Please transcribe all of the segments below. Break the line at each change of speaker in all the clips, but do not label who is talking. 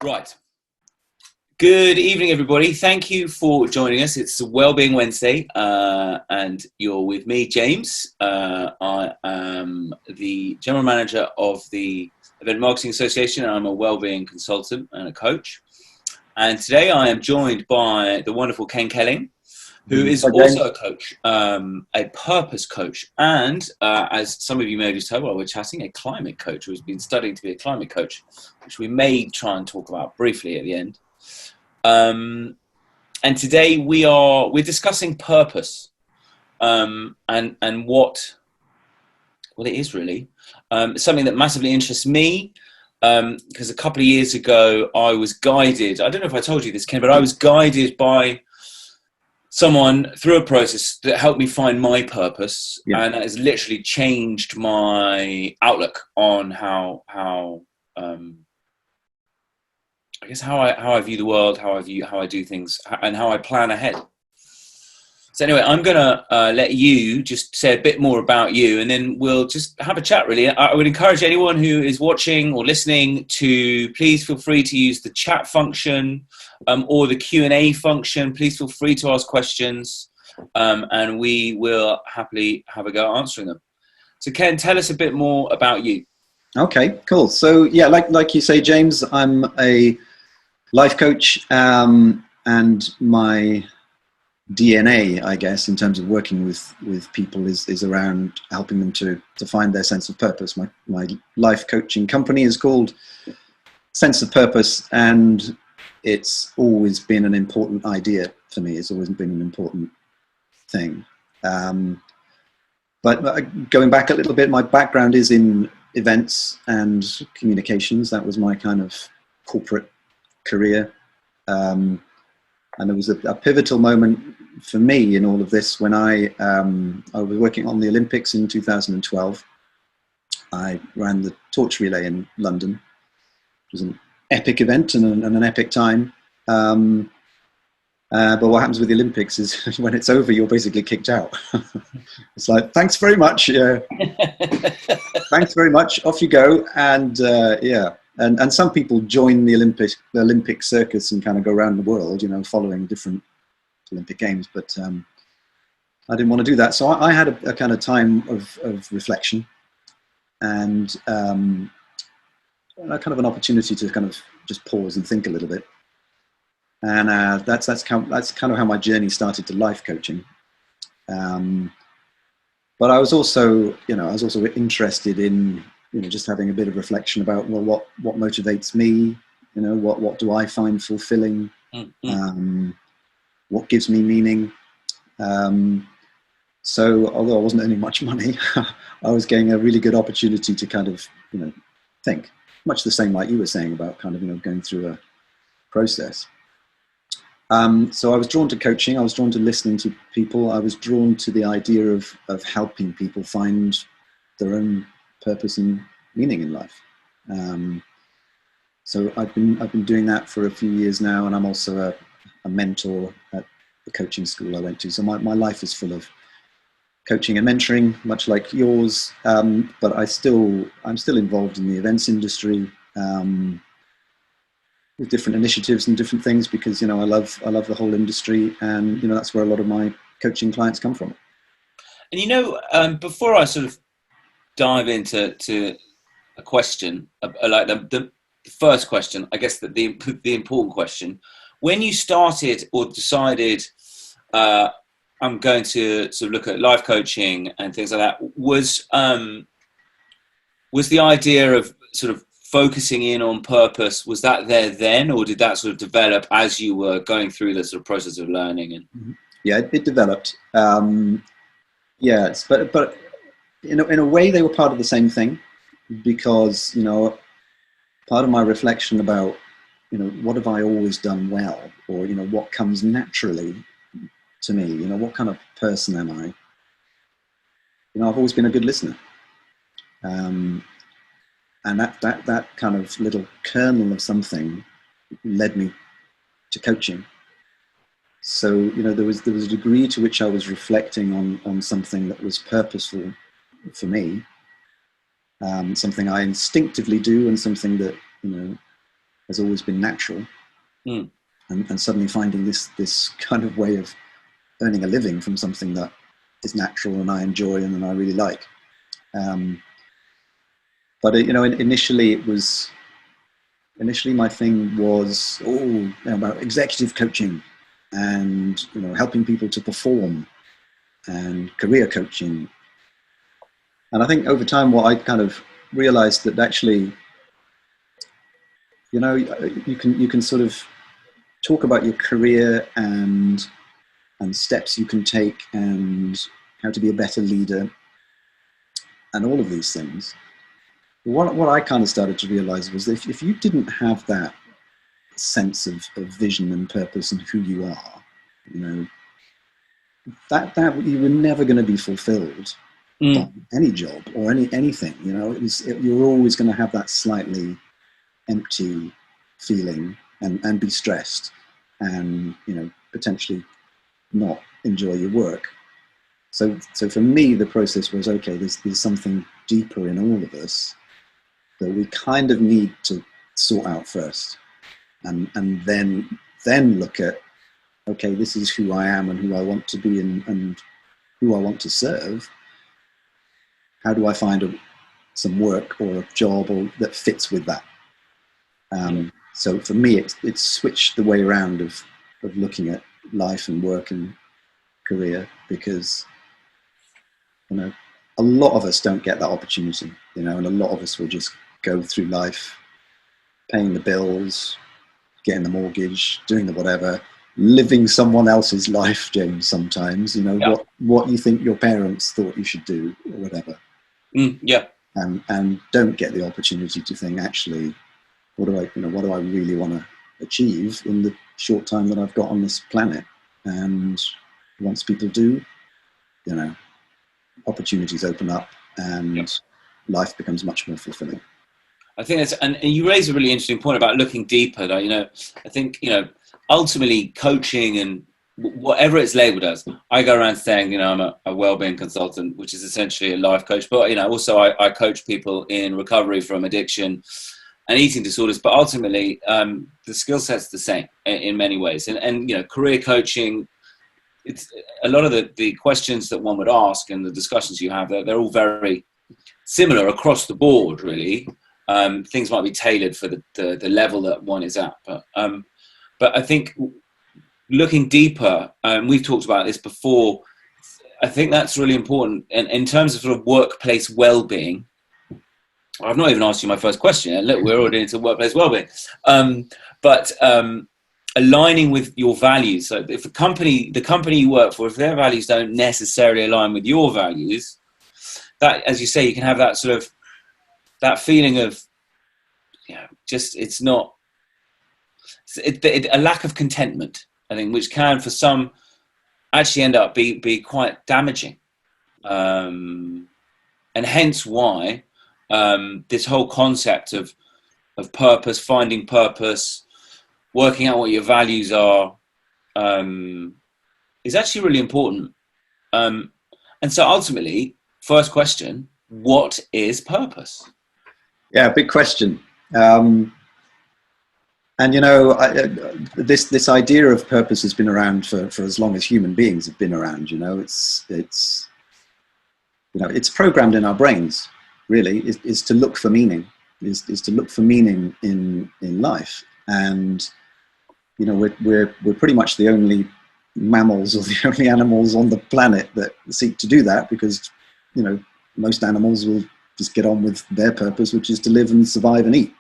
Right. Good evening, everybody. Thank you for joining us. It's Wellbeing Wednesday, and you're with me, James. I am the General Manager of the Event Marketing Association, and I'm a wellbeing consultant and a coach. And today I am joined by the wonderful Ken Kelling, who is
Hi, James.
also a coach, a purpose coach, and as some of you may have just heard while we're chatting, a climate coach who's been studying to be a climate coach, which we may try and talk about briefly at the end. And today we're discussing purpose, and what it is really. Something that massively interests me, because a couple of years ago I was guided. I don't know if I told you this, Ken, but I was guided by someone through a process that helped me find my purpose, and that has literally changed my outlook on how I guess how I view the world, how I do things, and how I plan ahead. So anyway, I'm gonna let you just say a bit more about you, and then we'll just have a chat. Really, I would encourage anyone who is watching or listening to please feel free to use the chat function or the Q&A function. Please feel free to ask questions, and we will happily have a go answering them. So Ken, tell us a bit more about you.
Okay, cool. So yeah, like you say, James, I'm a life coach, and my DNA, I guess, in terms of working with people is around helping them to find their sense of purpose. My life coaching company is called Sense of Purpose, and it's always been an important idea for me. It's always been an important thing. But going back a little bit, my background is in events and communications. That was my kind of corporate career. And there was a pivotal moment for me in all of this when I was working on the Olympics in 2012. I ran the torch relay in London. It was an epic event and an epic time. But what happens with the Olympics is when it's over, you're basically kicked out. It's like, thanks very much. Thanks very much. Off you go. And and some people join the Olympic circus and kind of go around the world, following different Olympic games. But I didn't want to do that. So I had a kind of time of reflection and kind of an opportunity to kind of just pause and think a little bit. And that's kind of how my journey started to life coaching. But I was also interested in just having a bit of reflection about what motivates me, what do I find fulfilling, what gives me meaning. So although I wasn't earning much money, I was getting a really good opportunity to kind of think, much the same like you were saying about kind of going through a process. So I was drawn to coaching. I was drawn to listening to people. I was drawn to the idea of helping people find their own purpose and meaning in life. So I've been doing that for a few years now, and I'm also a mentor at the coaching school I went to. So my life is full of coaching and mentoring, much like yours. But I'm still involved in the events industry. With different initiatives and different things, because I love the whole industry, and that's where a lot of my coaching clients come from.
And before I sort of dive into a question, like the first question, I guess that the important question, when you started or decided I'm going to sort of look at life coaching and things like that, was the idea of sort of focusing in on purpose, was that there then, or did that sort of develop as you were going through the sort of process of learning? And
yeah, it developed. Yes, but in a way they were part of the same thing, because part of my reflection about what have I always done well, or what comes naturally to me, what kind of person am I? I've always been a good listener. And that kind of little kernel of something led me to coaching. So there was a degree to which I was reflecting on something that was purposeful for me, something I instinctively do, and something that has always been natural,
Mm.
and suddenly finding this kind of way of earning a living from something that is natural and I enjoy and I really like. But initially my thing was about executive coaching and helping people to perform and career coaching. And I think over time, what I kind of realized that actually, you can sort of talk about your career and steps you can take and how to be a better leader and all of these things. What I kind of started to realize was that if you didn't have that sense of vision and purpose and who you are, that you were never going to be fulfilled by any job or anything. You're always going to have that slightly empty feeling and be stressed and potentially not enjoy your work. So for me, the process was, okay, there's something deeper in all of us that we kind of need to sort out first, and then look at, okay, this is who I am and who I want to be and who I want to serve. How do I find some work or a job that fits with that? So for me, it's switched the way around of looking at life and work and career, because a lot of us don't get that opportunity, and a lot of us will just go through life paying the bills, getting the mortgage, doing the whatever, living someone else's life, James, sometimes, what you think your parents thought you should do or whatever. And don't get the opportunity to think, actually, what do I really want to achieve in the short time that I've got on this planet? And once people do, opportunities open up and life becomes much more fulfilling.
I think that's, and you raise a really interesting point about looking deeper. I think, ultimately coaching and whatever it's labeled as, I go around saying, I'm a wellbeing consultant, which is essentially a life coach. But, also I coach people in recovery from addiction and eating disorders. But ultimately, the skill set's the same in many ways. And career coaching, it's a lot of the questions that one would ask and the discussions you have, they're all very similar across the board, really. Things might be tailored for the level that one is at. But I think looking deeper, we've talked about this before, I think that's really important. And in terms of sort of workplace well-being, I've not even asked you my first question. Look, we're already into workplace well-being. But aligning with your values. So if the company you work for, if their values don't necessarily align with your values, that, as you say, you can have that sort of, that feeling of, it's not, a lack of contentment, I think, which can, for some, actually end up be quite damaging. And hence why this whole concept of purpose, finding purpose, working out what your values are, is actually really important. And so ultimately, first question, what is purpose?
Yeah, big question. And this idea of purpose has been around for as long as human beings have been around. It's programmed in our brains. Really, is to look for meaning. Is to look for meaning in life. And we're pretty much the only mammals or the only animals on the planet that seek to do that, because most animals will just get on with their purpose, which is to live and survive and eat.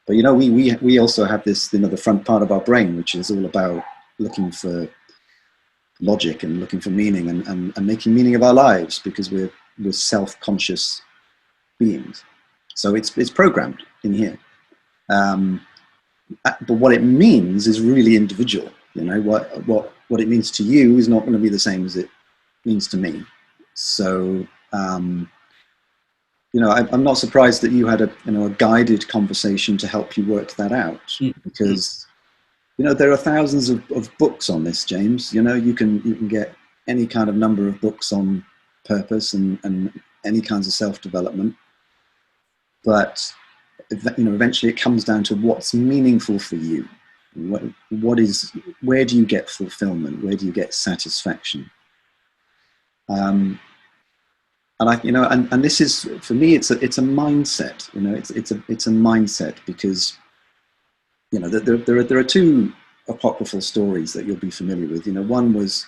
But we also have this, the front part of our brain, which is all about looking for logic and looking for meaning and making meaning of our lives, because we're self-conscious beings. So it's programmed in here. But what it means is really individual. What it means to you is not going to be the same as it means to me. So I'm not surprised that you had a guided conversation to help you work that out, because there are thousands of books on this, James. You can get any kind of number of books on purpose and any kinds of self-development, but eventually it comes down to what's meaningful for you. Where do you get fulfillment? Where do you get satisfaction? And this is, for me, it's a mindset. It's a mindset, because there are two apocryphal stories that you'll be familiar with. One was,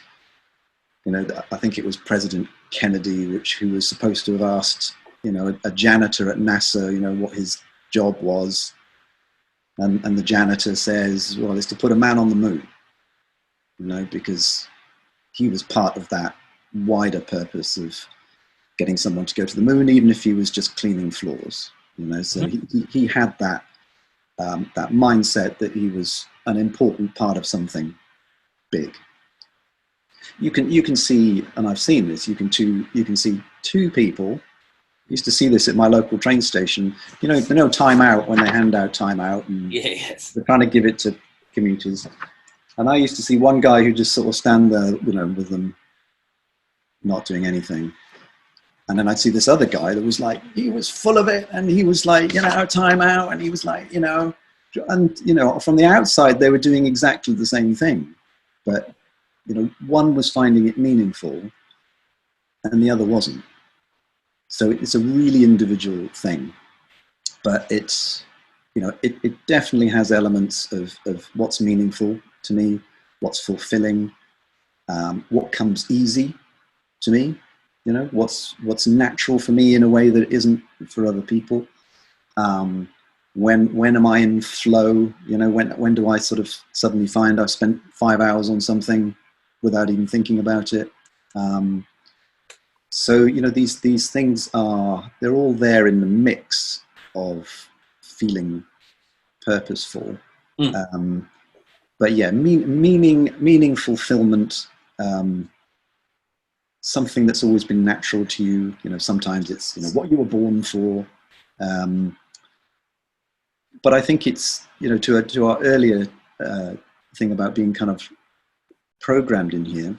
I think it was President Kennedy, who was supposed to have asked, a janitor at NASA, what his job was. And the janitor says, well, it's to put a man on the moon, because he was part of that wider purpose of getting someone to go to the moon, even if he was just cleaning floors. So he had that mindset that he was an important part of something big. You can see, and I've seen this, you can see two people. I used to see this at my local train station. Time out, when they hand out time out, and
yes,
they're trying to give it to commuters. And I used to see one guy who just sort of stand there, with them not doing anything. And then I'd see this other guy that was like, he was full of it, and he was like, time out, and he was like, and from the outside they were doing exactly the same thing, but one was finding it meaningful and the other wasn't. So it's a really individual thing, but it's, it definitely has elements of what's meaningful to me, what's fulfilling, what comes easy to me, what's natural for me in a way that it isn't for other people. When am I in flow? When do I sort of suddenly find I've spent 5 hours on something without even thinking about it? So these things they're all there in the mix of feeling purposeful. But yeah, meaning, fulfillment, something that's always been natural to you. Sometimes it's what you were born for. But I think it's to our earlier thing about being kind of programmed in here.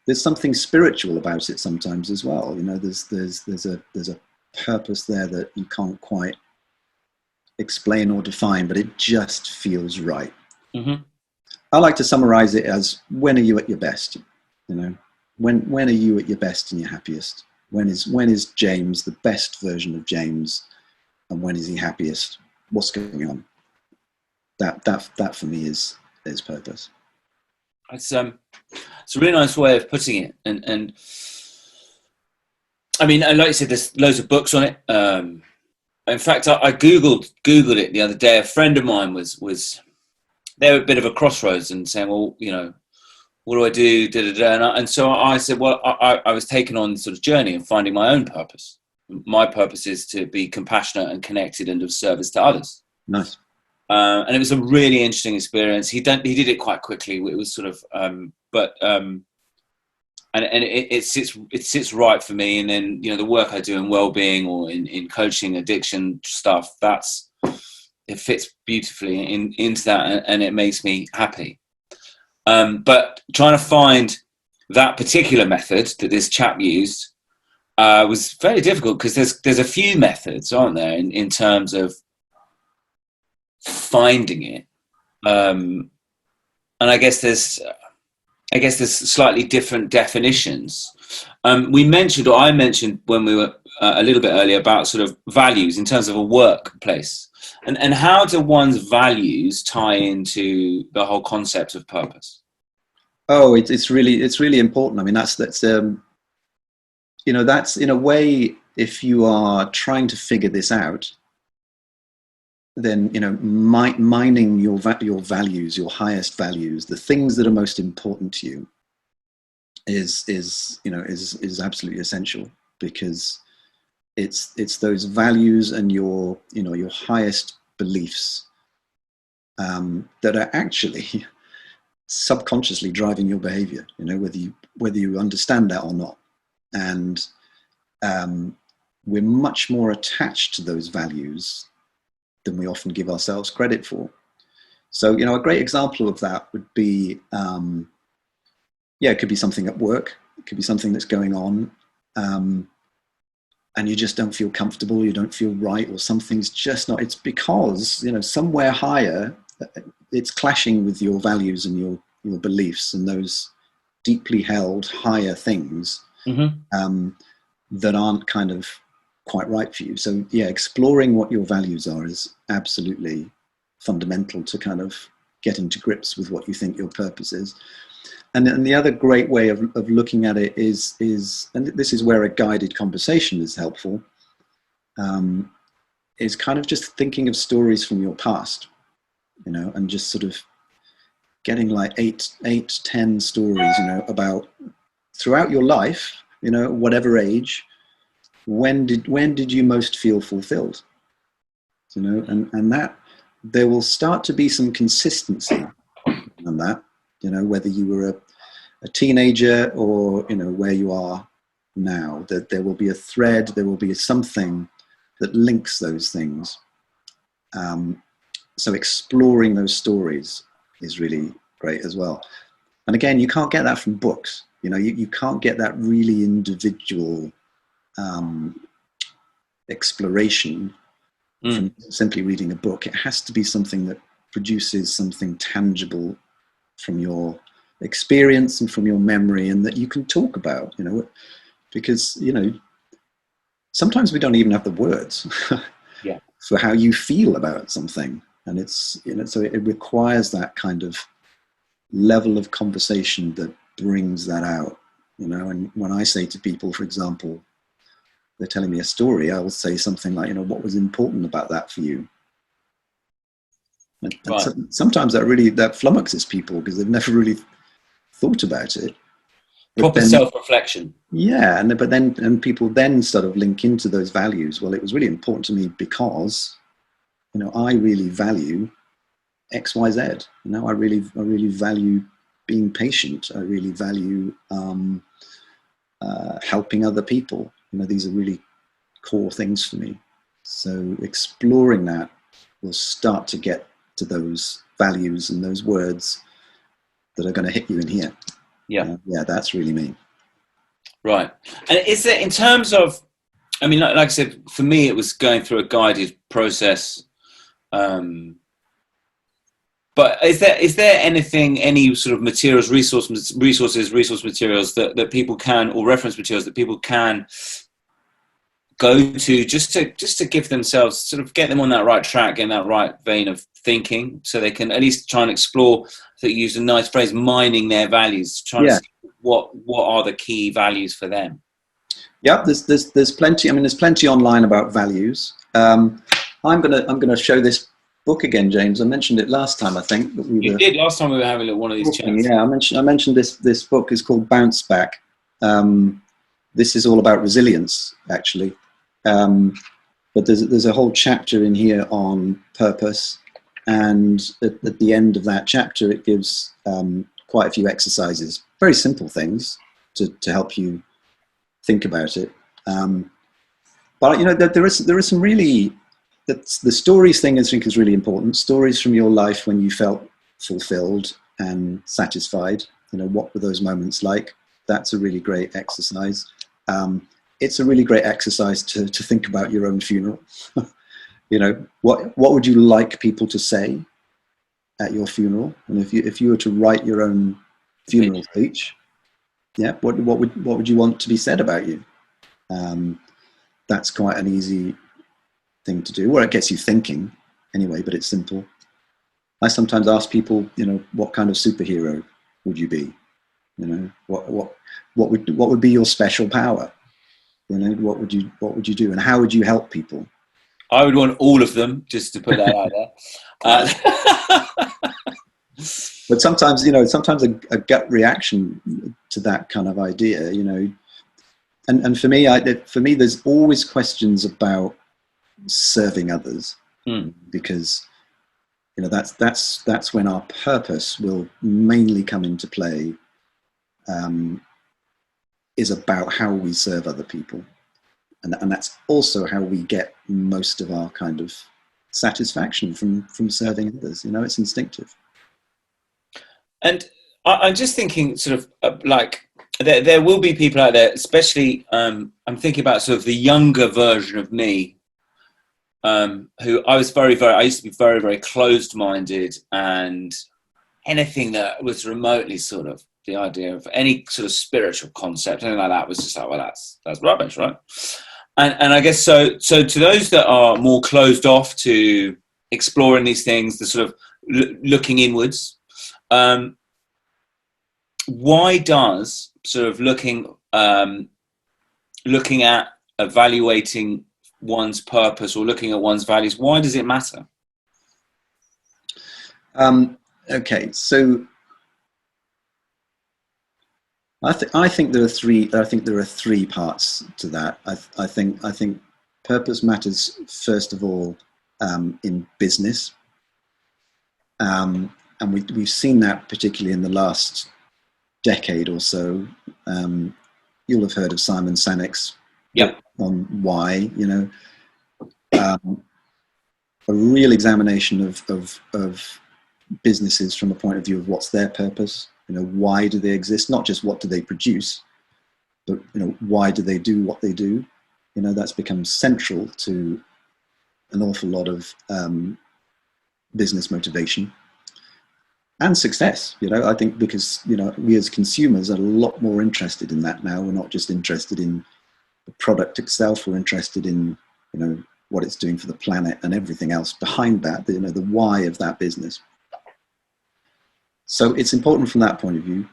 There's something spiritual about it sometimes as well. There's a purpose there that you can't quite explain or define, but it just feels right.
Mm-hmm.
I like to summarize it as, when are you at your best? When are you at your best and your happiest? When is James the best version of James, and when is he happiest? What's going on? That for me is purpose.
It's a really nice way of putting it, and I mean, like you said, there's loads of books on it. In fact, I googled it the other day. A friend of mine was they were a bit of a crossroads and saying, well, what do I do? And so I said, well, I was taken on sort of journey of finding my own purpose. My purpose is to be compassionate and connected and of service to others.
Nice.
And it was a really interesting experience. He did it quite quickly. It was sort of, and it sits right for me. And then the work I do in well-being or in coaching addiction stuff, it fits beautifully into that, and it makes me happy. But trying to find that particular method that this chap used was very difficult, because there's a few methods, aren't there, in terms of finding it, and I guess there's slightly different definitions. I mentioned when we were a little bit earlier about sort of values in terms of a workplace, and how do one's values tie into the whole concept of purpose?
Oh, it's really important. I mean, that's that's in a way, if you are trying to figure this out, then mining your values, your highest values, the things that are most important to you, is absolutely essential, because it's those values and your highest beliefs that are actually subconsciously driving your behavior, whether you understand that or not. And we're much more attached to those values than we often give ourselves credit for. So, a great example of that would be, it could be something at work, it could be something that's going on, and you just don't feel comfortable, you don't feel right, or something's just not, it's because, you know, somewhere higher, it's clashing with your values and your beliefs and those deeply held higher things that aren't kind of quite right for you. So yeah, exploring what your values are is absolutely fundamental to kind of getting to grips with what you think your purpose is. And the other great way of looking at it is, and this is where a guided conversation is helpful, is kind of just thinking of stories from your past, you know, and just sort of getting like 10 stories, you know, about throughout your life, you know, whatever age, when did you most feel fulfilled, you know, and that there will start to be some consistency on that, you know, whether you were a teenager or, you know, where you are now, that there will be a thread, there will be something that links those things. So exploring those stories is really great as well. And again, you can't get that from books. You know, you can't get that really individual exploration from simply reading a book. It has to be something that produces something tangible from your experience and from your memory, and that you can talk about, you know, because, you know, sometimes we don't even have the words
yeah.
for how you feel about something. And it's, you know, so it requires that kind of level of conversation that brings that out, you know. And when I say to people, for example, they're telling me a story, I will say something like, you know, what was important about that for you? And
Right.
sometimes that flummoxes people because they've never really thought about it.
Proper self-reflection.
Yeah, and people then sort of link into those values. Well, it was really important to me because, you know, I really value X, Y, Z. You know, I really value being patient. I really value helping other people. You know, these are really core things for me. So exploring that will start to get to those values and those words that are going to hit you in here.
Yeah.
Yeah, that's really me.
Right. And is there, in terms of, I mean, like I said, for me, it was going through a guided process. But is there anything, any sort of materials, resource materials that people can, or reference materials that people can go to just to give themselves, sort of get them on that right track, in that right vein of thinking, so they can at least try and explore, that you use a nice phrase, mining their values, trying to see what are the key values for them.
Yeah, there's plenty. I mean, there's plenty online about values. I'm gonna show this book again, James. I mentioned it last time, I think. That
you did last time we were having one of these chats.
Yeah, I mentioned this book is called Bounce Back. This is all about resilience, actually. But there's a whole chapter in here on purpose, and at the end of that chapter, it gives quite a few exercises, very simple things to help you think about it. But you know, there is some really, the stories thing I think is really important. Stories from your life when you felt fulfilled and satisfied. You know, what were those moments like? That's a really great exercise. It's a really great exercise to think about your own funeral. You know, what would you like people to say at your funeral? And if you were to write your own funeral speech, yeah, what would you want to be said about you? That's quite an easy thing to do. Well, it gets you thinking anyway, but it's simple. I sometimes ask people, you know, what kind of superhero would you be? You know, what would be your special power? You know, what would you do, and how would you help people?
I would want all of them, just to put that out there.
But sometimes, you know, a gut reaction to that kind of idea, you know, and for me, there's always questions about serving others, because, you know, that's when our purpose will mainly come into play. Is about how we serve other people, and that's also how we get most of our kind of satisfaction from serving others. You know, it's instinctive.
And I'm just thinking, sort of like, there will be people out there, especially I'm thinking about sort of the younger version of me, who I used to be very, very closed-minded, and anything that was remotely sort of the idea of any sort of spiritual concept, anything like that, was just like, well, that's rubbish, right? And I guess so to those that are more closed off to exploring these things, the sort of looking inwards, why does sort of looking at evaluating one's purpose or looking at one's values, why does it matter?
Okay, so I think there are three. I think there are three parts to that. I think purpose matters first of all in business, and we've seen that particularly in the last decade or so. You'll have heard of Simon Sinek's book on why. A real examination of businesses from a point of view of what's their purpose. Why do they exist? Not just what do they produce, but why do they do what they do? That's become central to an awful lot of business motivation and success. I think because we as consumers are a lot more interested in that now. We're not just interested in the product itself. We're interested in what it's doing for the planet and everything else behind that. The why of that business. So it's important from that point of view.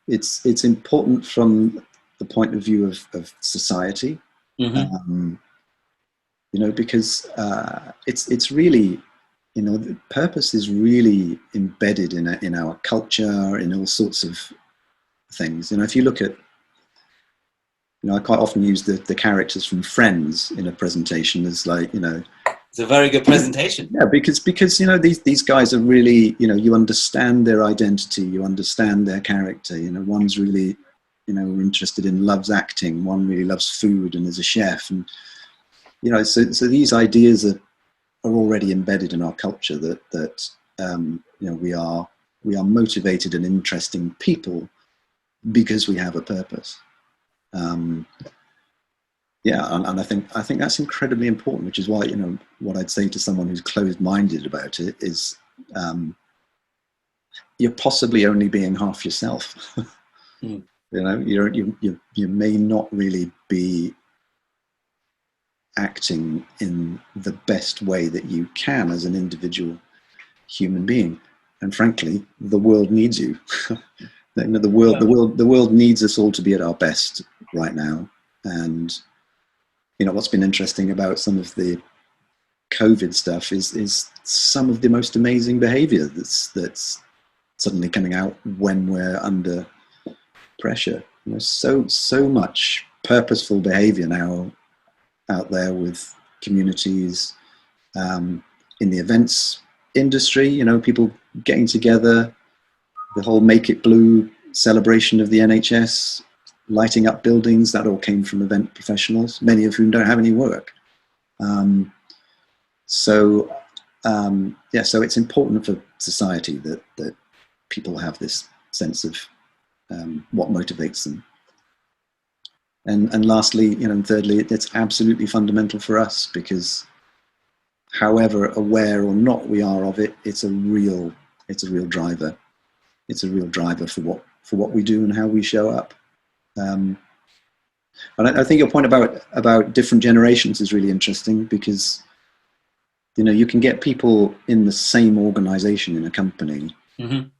It's important from the point of view of society, because it's really, the purpose is really embedded in our culture, in all sorts of things. If you look at, I quite often use the characters from Friends in a presentation as like,
It's a very good presentation.
Yeah, because these guys are really, you understand their identity, you understand their character. One's really, interested in, loves acting. One really loves food and is a chef, and so these ideas are already embedded in our culture that we are motivated and interesting people because we have a purpose. And I think that's incredibly important, which is why what I'd say to someone who's closed-minded about it is you're possibly only being half yourself. You may not really be acting in the best way that you can as an individual human being, and frankly, the world needs you. The world needs us all to be at our best right now, and. What's been interesting about some of the COVID stuff is some of the most amazing behavior that's suddenly coming out when we're under pressure. So much purposeful behavior now out there with communities, in the events industry, people getting together, the whole Make It Blue celebration of the NHS, lighting up buildings, that all came from event professionals, many of whom don't have any work. So it's important for society that people have this sense of what motivates them. And lastly, and thirdly, it's absolutely fundamental for us, because however aware or not we are of it, it's a real driver. It's a real driver for what we do and how we show up. And I think your point about different generations is really interesting, because you can get people in the same organization in a company, who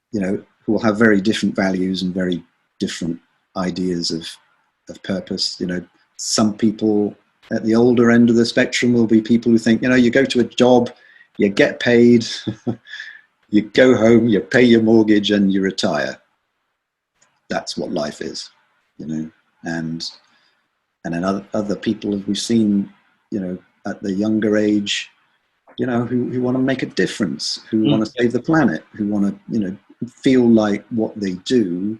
will have very different values and very different ideas of purpose. Some people at the older end of the spectrum will be people who think, you go to a job, you get paid, you go home, you pay your mortgage, and you retire. That's what life is. And then other people we've seen, at the younger age, who want to make a difference, who want to save the planet, who want to, feel like what they do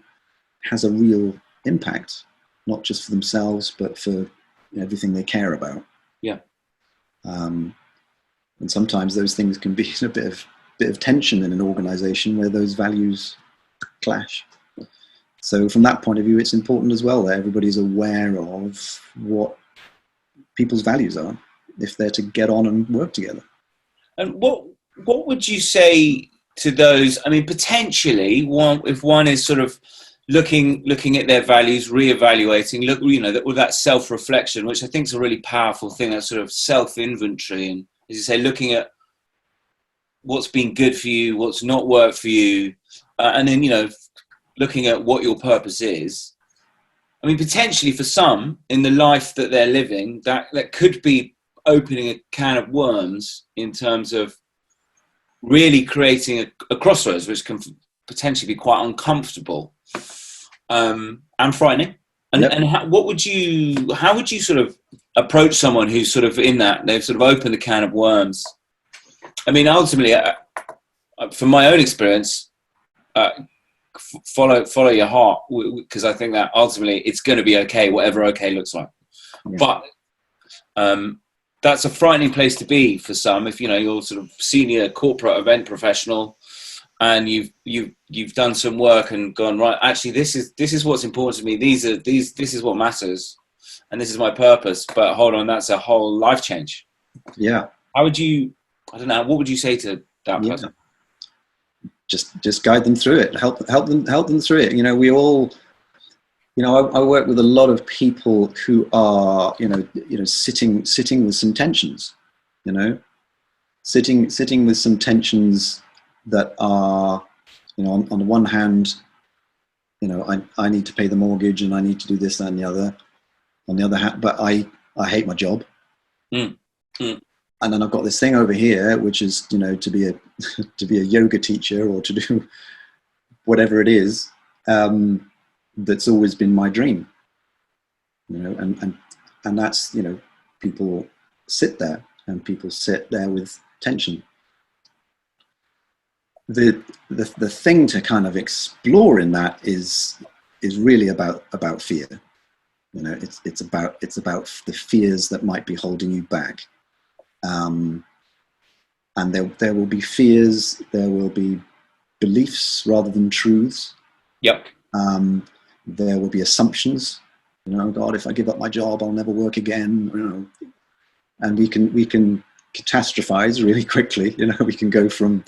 has a real impact, not just for themselves, but for everything they care about.
Yeah.
And sometimes those things can be a bit of tension in an organization where those values clash. So from that point of view, it's important as well that everybody's aware of what people's values are if they're to get on and work together.
And what would you say to those? I mean, potentially, if one is sort of looking at their values, reevaluating, with that self-reflection, which I think is a really powerful thing, that sort of self-inventory, and as you say, looking at what's been good for you, what's not worked for you, and then looking at what your purpose is. I mean, potentially for some in the life that they're living, that could be opening a can of worms in terms of really creating a crossroads, which can potentially be quite uncomfortable and frightening. And,
yep.
and how would you sort of approach someone who's sort of in that, they've sort of opened a can of worms? I mean, ultimately, from my own experience, follow your heart, because I think that ultimately it's going to be okay, whatever okay looks like. Yeah. But that's a frightening place to be for some. If you're sort of senior corporate event professional, and you've done some work and gone, right, actually this is what's important to me. This is what matters, and this is my purpose. But hold on, that's a whole life change. Yeah. How would you? I don't know. What would you say to that person?
Just guide them through it. Help them through it. We all. I work with a lot of people who are, sitting with some tensions. Sitting with some tensions that are, on the one hand, I need to pay the mortgage and I need to do this, that, and the other. On the other hand, but I hate my job. And then I've got this thing over here, which is, to be a yoga teacher or to do whatever it is, that's always been my dream. And that's, people sit there with tension. The thing to kind of explore in that is really about fear. It's about the fears that might be holding you back. And there will be fears, there will be beliefs rather than truths.
Yep.
There will be assumptions. God, if I give up my job, I'll never work again. And we can catastrophize really quickly. We can go from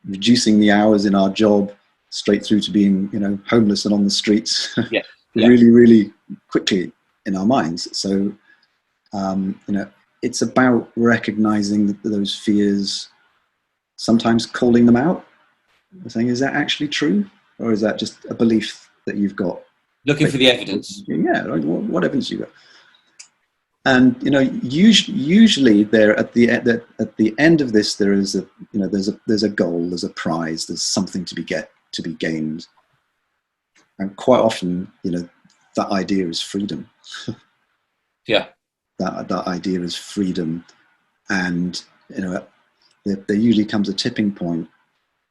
reducing the hours in our job straight through to being homeless and on the streets.
Yeah.
Really, really quickly in our minds. So. It's about recognizing those fears, sometimes calling them out, saying, is that actually true? Or is that just a belief that you've got?
Looking for the evidence.
Yeah, what evidence you got? And, usually there at the end of this, there is there's a goal, there's a prize, there's something to be gained. And quite often, that idea is freedom.
Yeah.
That idea is freedom, and there usually comes a tipping point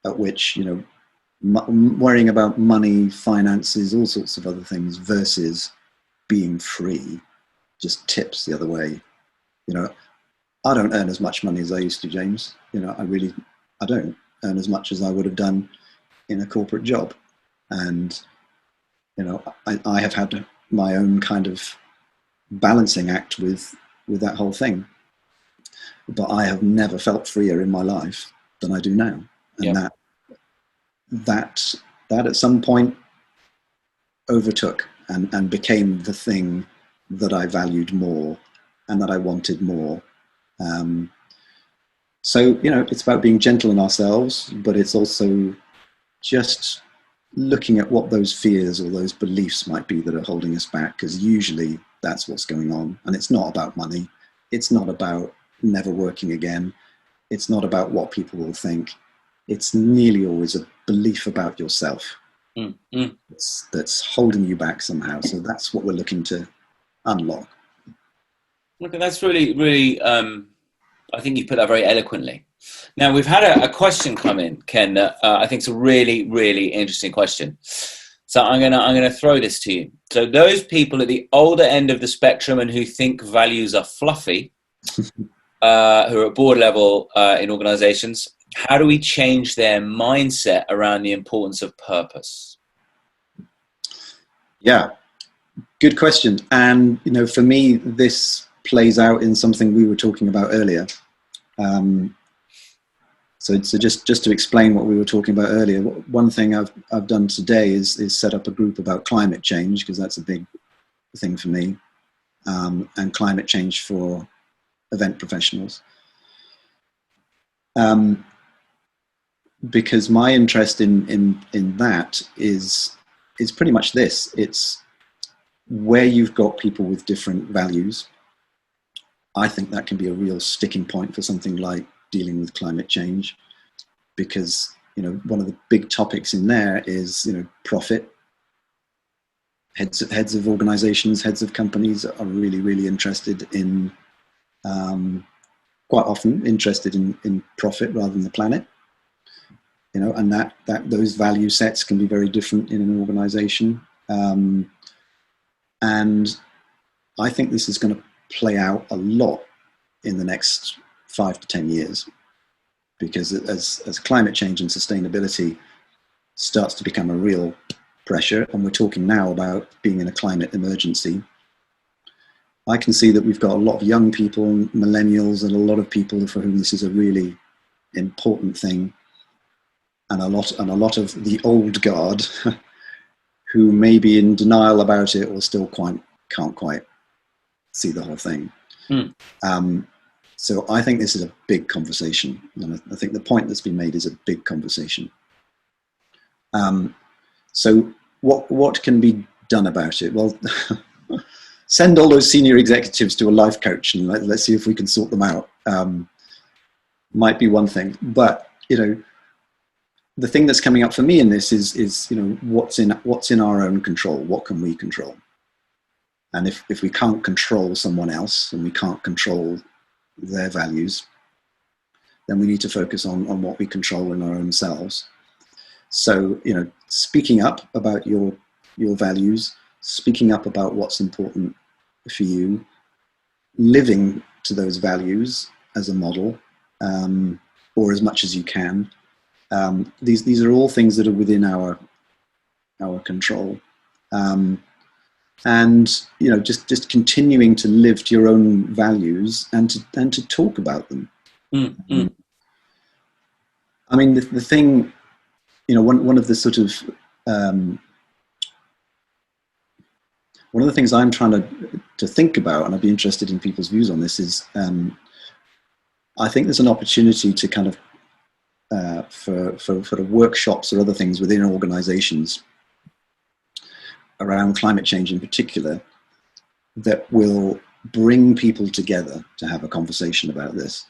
at which worrying about money, finances, all sorts of other things versus being free just tips the other way. I don't earn as much money as I used to, James. I don't earn as much as I would have done in a corporate job, and I have had my own kind of balancing act with that whole thing, but I have never felt freer in my life than I do now. And that at some point overtook and became the thing that I valued more and that I wanted more. So it's about being gentle in ourselves, but it's also just looking at what those fears or those beliefs might be that are holding us back, because usually that's what's going on. And it's not about money. It's not about never working again. It's not about what people will think. It's nearly always a belief about yourself that's holding you back somehow. So that's what we're looking to unlock.
Okay, that's really, really, I think you put that very eloquently. Now, we've had a question come in, Ken, that I think is a really, really interesting question. So I'm gonna throw this to you. So those people at the older end of the spectrum and who think values are fluffy, who are at board level in organizations, how do we change their mindset around the importance of purpose?
Yeah, good question. And, you know, for me, this plays out in something we were talking about earlier. So just to explain what we were talking about earlier, one thing I've done today is set up a group about climate change, because that's a big thing for me, and climate change for event professionals. Because my interest in that is pretty much this. It's where you've got people with different values. I think that can be a real sticking point for something like dealing with climate change, because, you know, one of the big topics in there is, you know, profit. Heads of organizations, heads of companies are really, really interested in, quite often interested in profit rather than the planet. You know, and that those value sets can be very different in an organization. And I think this is going to play out a lot in the next 5 to 10 years, because as climate change and sustainability starts to become a real pressure, and we're talking now about being in a climate emergency, I can see that we've got a lot of young people, millennials, and a lot of people for whom this is a really important thing, and a lot of the old guard who may be in denial about it or still can't quite see the whole thing. So I think this is a big conversation, and I think the point that's been made is a big conversation. So what can be done about it? Well, send all those senior executives to a life coach and let's see if we can sort them out. Might be one thing, but, you know, the thing that's coming up for me in this is, you know, what's in our own control. What can we control? And if we can't control someone else and we can't control their values, then we need to focus on what we control in our own selves. So, you know, speaking up about your values, speaking up about what's important for you, living to those values as a model, or as much as you can. These are all things that are within our control. And, you know, just continuing to live to your own values and to talk about them. I mean, the thing, you know, one of the sort of one of the things I'm trying to think about, and I'd be interested in people's views on this, is I think there's an opportunity to kind of for workshops or other things within organizations around climate change in particular, that will bring people together to have a conversation about this,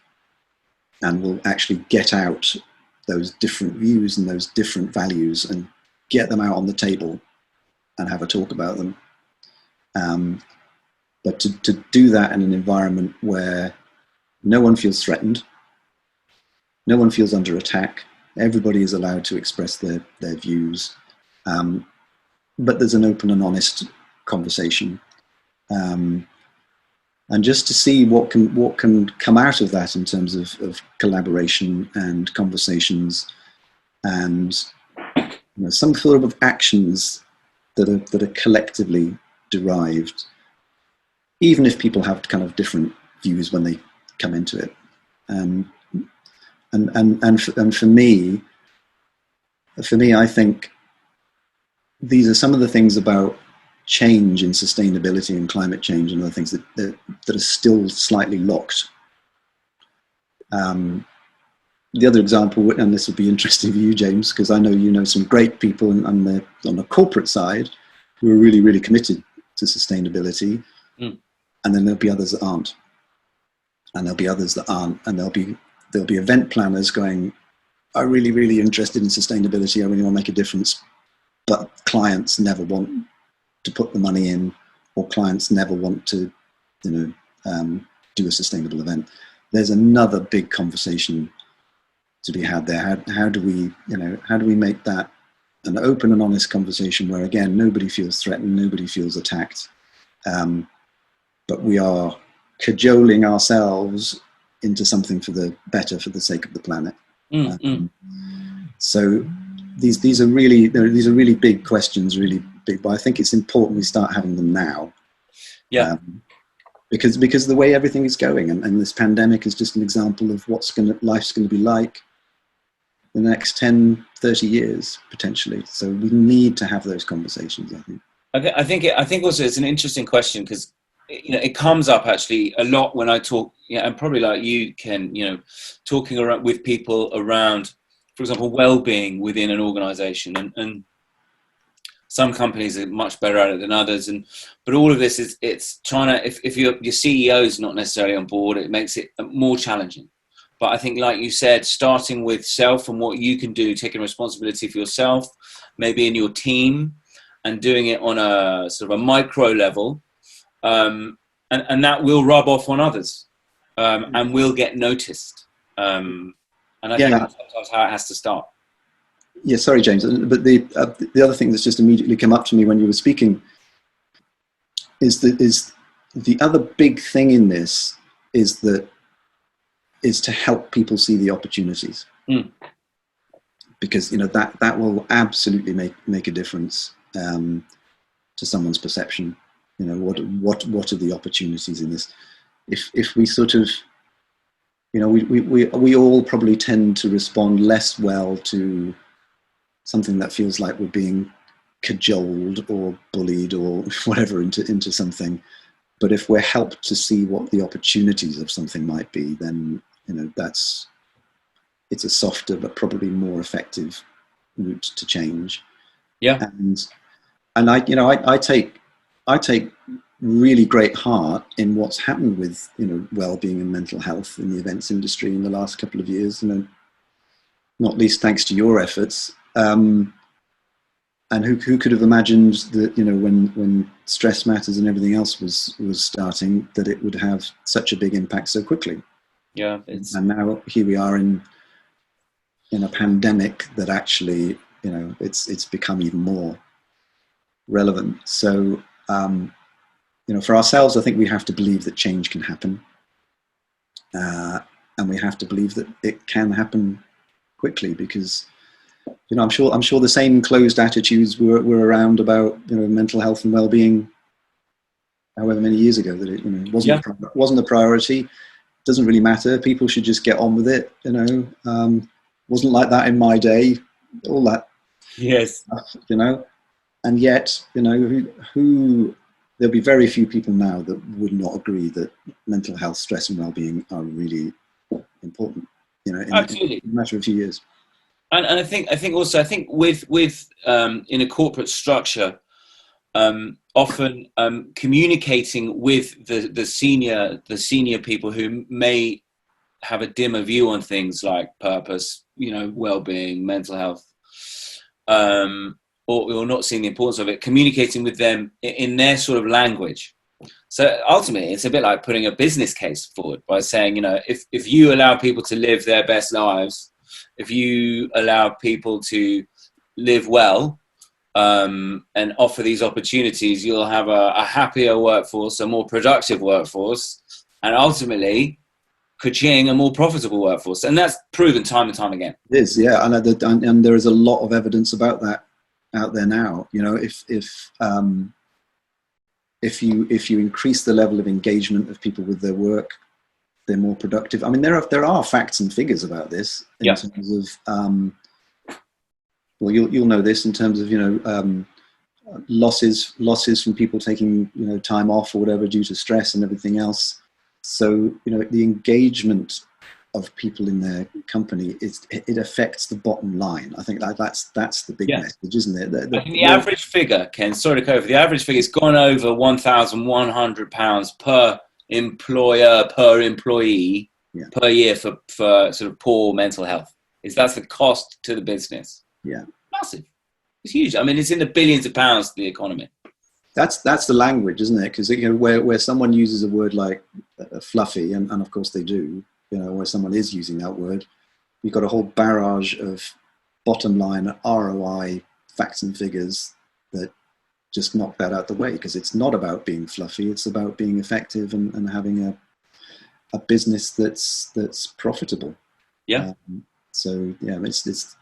and will actually get out those different views and those different values and get them out on the table and have a talk about them. But to do that in an environment where no one feels threatened, no one feels under attack, everybody is allowed to express their views, but there's an open and honest conversation, and just to see what can come out of that in terms of collaboration and conversations, and, you know, some sort of actions that are collectively derived, even if people have kind of different views when they come into it. And for me, I think these are some of the things about change in sustainability and climate change and other things that are still slightly locked. The other example, and this would be interesting for you, James, because I know you know some great people on the corporate side who are really, really committed to sustainability, and then there'll be others that aren't, and there'll be others that aren't, and there'll be event planners going, I'm really, really interested in sustainability, I really want to make a difference, but clients never want to put the money in, or clients never want to, you know, do a sustainable event. There's another big conversation to be had there. How do we make that an open and honest conversation where, again, nobody feels threatened, nobody feels attacked, but we are cajoling ourselves into something for the better, for the sake of the planet. So these are really big questions, really big, but I think it's important we start having them now.
Yeah.
Because the way everything is going, and this pandemic is just an example of life's going to be like in the next 10, 30 years, potentially. So we need to have those conversations, I think.
I think also it's an interesting question because, you know, it comes up actually a lot when I talk, and probably like you, Ken, you know, talking around with people around, for example, well-being within an organization, and some companies are much better at it than others, but all of this it's trying to, if your CEO is not necessarily on board, it makes it more challenging. But I think, like you said, starting with self and what you can do, taking responsibility for yourself, maybe in your team, and doing it on a sort of a micro level, and that will rub off on others, and will get noticed. And I think that's sometimes how it has to start.
Yeah, sorry, James, but the other thing that's just immediately come up to me when you were speaking is the other big thing in this is to help people see the opportunities, because you know that will absolutely make a difference to someone's perception. You know, what are the opportunities in this? If we sort of, you know, we all probably tend to respond less well to something that feels like we're being cajoled or bullied or whatever into something. But if we're helped to see what the opportunities of something might be, then, you know, it's a softer but probably more effective route to change.
Yeah.
And I take really great heart in what's happened with, you know, well-being and mental health in the events industry in the last couple of years, you know, not least thanks to your efforts. And who could have imagined that, you know, when Stress Matters and everything else was starting, that it would have such a big impact so quickly.
Yeah.
And now here we are in a pandemic that actually, you know, it's become even more relevant. So, you know, for ourselves, I think we have to believe that change can happen, and we have to believe that it can happen quickly, because, you know, I'm sure the same closed attitudes were around about, you know, mental health and well-being however many years ago, that it, you know, wasn't a priority. Doesn't really matter. People should just get on with it. You know, wasn't like that in my day. All that.
Yes.
Stuff, you know, and yet, you know, who there'll be very few people now that would not agree that mental health, stress, and well-being are really important. You know,
Absolutely.
in a matter of a few years.
And I think also with in a corporate structure, often communicating with the senior people who may have a dimmer view on things like purpose, you know, well-being, mental health, or not seeing the importance of it, communicating with them in their sort of language. So ultimately, it's a bit like putting a business case forward by saying, you know, if you allow people to live their best lives, if you allow people to live well, and offer these opportunities, you'll have a happier workforce, a more productive workforce, and ultimately, ka-ching, a more profitable workforce. And that's proven time and time again.
It is, yeah, and there is a lot of evidence about that out there now. You know, if you increase the level of engagement of people with their work, they're more productive. I mean, there are facts and figures about this in terms of, well, you'll know this in terms of, you know, losses from people taking, you know, time off or whatever due to stress and everything else. So, you know, the engagement of people in their company, it affects the bottom line. I think that's the big message, isn't it?
I think the average figure, Ken, sorry to go over, the average figure has gone over £1,100 per employer, per employee, per year for sort of poor mental health. That's the cost to the business.
Yeah,
massive. It's huge. I mean, it's in the billions of pounds to the economy.
That's the language, isn't it? Because, you know, where someone uses a word like fluffy, and of course they do, you know, where someone is using that word, you've got a whole barrage of bottom line ROI facts and figures that just knock that out the way, because it's not about being fluffy. It's about being effective and having a business that's profitable.
Yeah.
So yeah, it's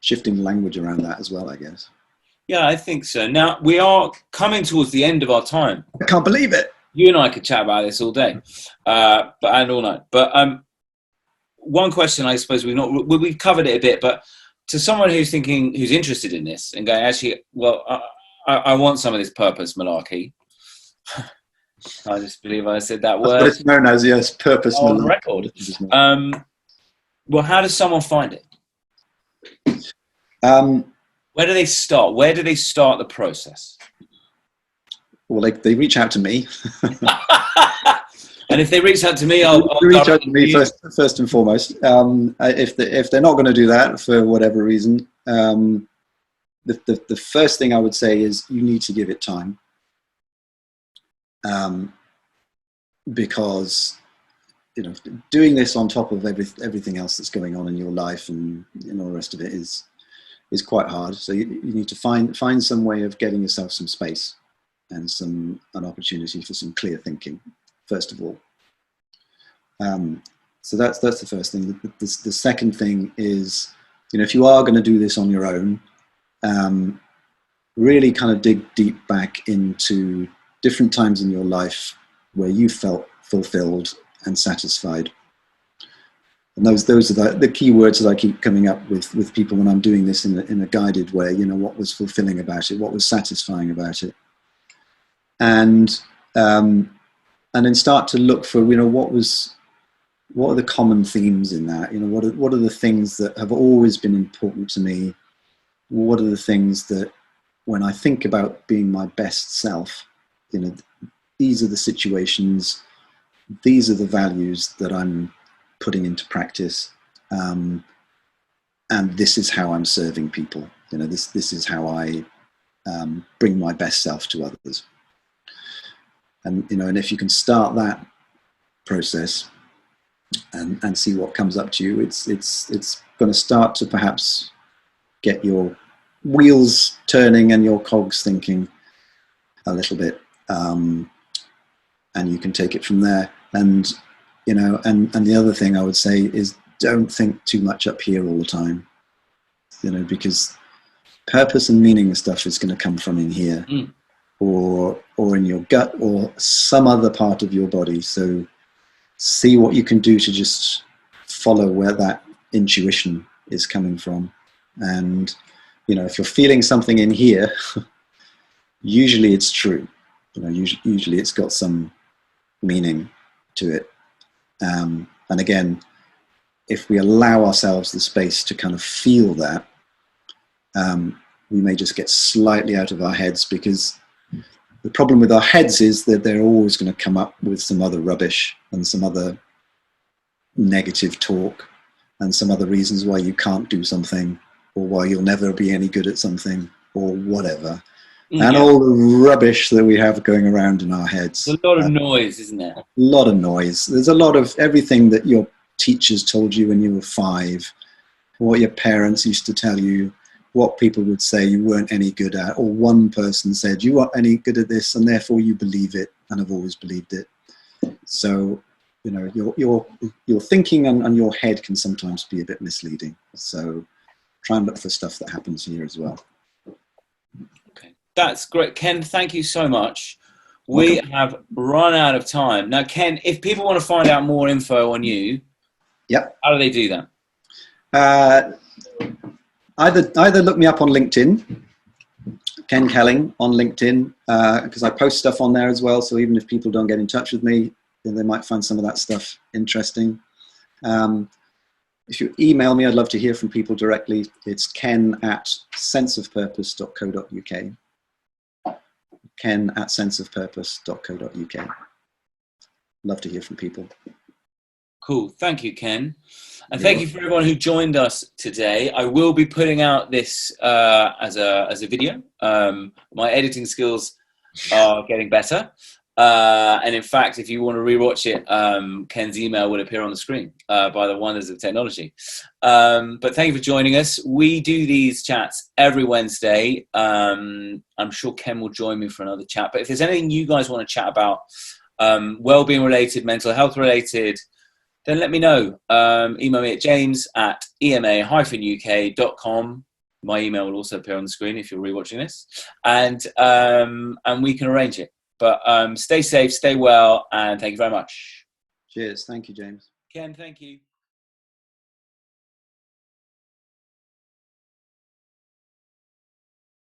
shifting language around that as well, I guess.
Yeah, I think so. Now, we are coming towards the end of our time.
I can't believe it.
You and I could chat about this all day, and all night. But one question, I suppose we've covered it a bit, but to someone who's interested in this and going, actually, well, I want some of this purpose malarkey. I just believe I said that word.
That's what it's known as, yes, purpose
on
malarkey.
Record. Well, how does someone find it? Where do they start? Where do they start the process?
Well, they reach out to me.
And if they reach out to me, I'll
reach out to me first and foremost. If they're not going to do that for whatever reason, the first thing I would say is you need to give it time, because doing this on top of everything else that's going on in your life and all the rest of it is quite hard. So you need to find some way of getting yourself some space and an opportunity for some clear thinking, first of all. So that's the first thing. The second thing is, if you are going to do this on your own, really kind of dig deep back into different times in your life where you felt fulfilled and satisfied. And those are the key words that I keep coming up with people when I'm doing this in a guided way. What was fulfilling about it? What was satisfying about it? And then start to look for what are the common themes in that? What are the things that have always been important to me? What are the things that, when I think about being my best self, these are the situations, these are the values that I'm putting into practice, and this is how I'm serving people. This is how I bring my best self to others. And if you can start that process and see what comes up to you, it's going to start to perhaps get your wheels turning and your cogs thinking a little bit, and you can take it from there. And and the other thing I would say is, don't think too much up here all the time, because purpose and meaning and stuff is going to come from in here, or in your gut or some other part of your body. So see what you can do to just follow where that intuition is coming from. And if you're feeling something in here, usually it's true. Usually it's got some meaning to it. And again, if we allow ourselves the space to kind of feel that, we may just get slightly out of our heads, because the problem with our heads is that they're always going to come up with some other rubbish and some other negative talk and some other reasons why you can't do something, or why you'll never be any good at something, or whatever. And all the rubbish that we have going around in our heads.
There's a lot of noise, isn't there?
A lot of noise. There's a lot of everything that your teachers told you when you were 5, what your parents used to tell you, what people would say you weren't any good at, or one person said you weren't any good at this and therefore you believe it and have always believed it. So, your thinking and your head can sometimes be a bit misleading. So try and look for stuff that happens here as well.
Okay, that's great. Ken, thank you so much. We have run out of time. Now, Ken, if people want to find out more info on you, how do they do that? Either look me up on LinkedIn, Ken Kelling on LinkedIn, because I post stuff on there as well. So even if people don't get in touch with me, then they might find some of that stuff interesting. If you email me, I'd love to hear from people directly. It's ken@senseofpurpose.co.uk. ken@senseofpurpose.co.uk. Love to hear from people. Cool. Thank you, Ken. And thank you for everyone who joined us today. I will be putting out this as a video. My editing skills are getting better. And in fact, if you want to rewatch it, Ken's email will appear on the screen by the wonders of technology. But thank you for joining us. We do these chats every Wednesday. I'm sure Ken will join me for another chat. But if there's anything you guys want to chat about, well-being related, mental health related, then let me know. Email me at james@ema-uk.com. My email will also appear on the screen if you're rewatching this, and we can arrange it. But stay safe, stay well, and thank you very much.
Cheers. Thank you, James.
Ken, thank you.